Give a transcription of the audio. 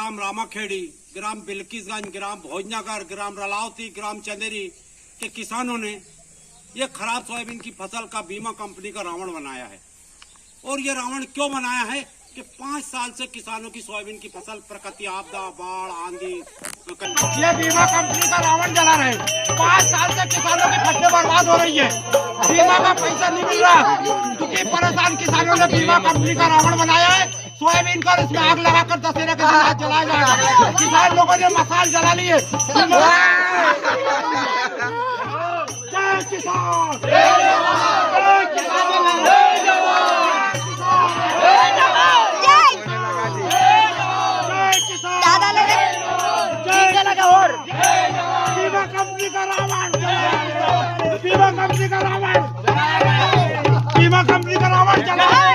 ग्राम रामाखेड़ी, ग्राम बिल्किसगंज, ग्राम भोजनगर, ग्राम रलावती, ग्राम चंदेरी के किसानों ने ये खराब सोयाबीन की फसल का बीमा कंपनी का रावण बनाया है। और ये रावण क्यों बनाया है कि 5 साल से किसानों की सोयाबीन की फसल प्रकृति आपदा, बाढ़, आंधी, ये बीमा कंपनी का रावण जला रहे। 5 साल से किसानों की फसलें बर्बाद हो रही है, बीमा का पैसा नहीं मिल रहा। दुखी परेशान किसानों ने बीमा कंपनी का रावण बनाया है। सोयाबीन का इसमें आग लगाकर दशहरे के दिन जलाया जाएगा। किसान लोगों ने मसाल जला लिए। जय किसान, बीमा कंपनी का रावण, बीमा कंपनी का रावण, बीमा कंपनी का रावण चला।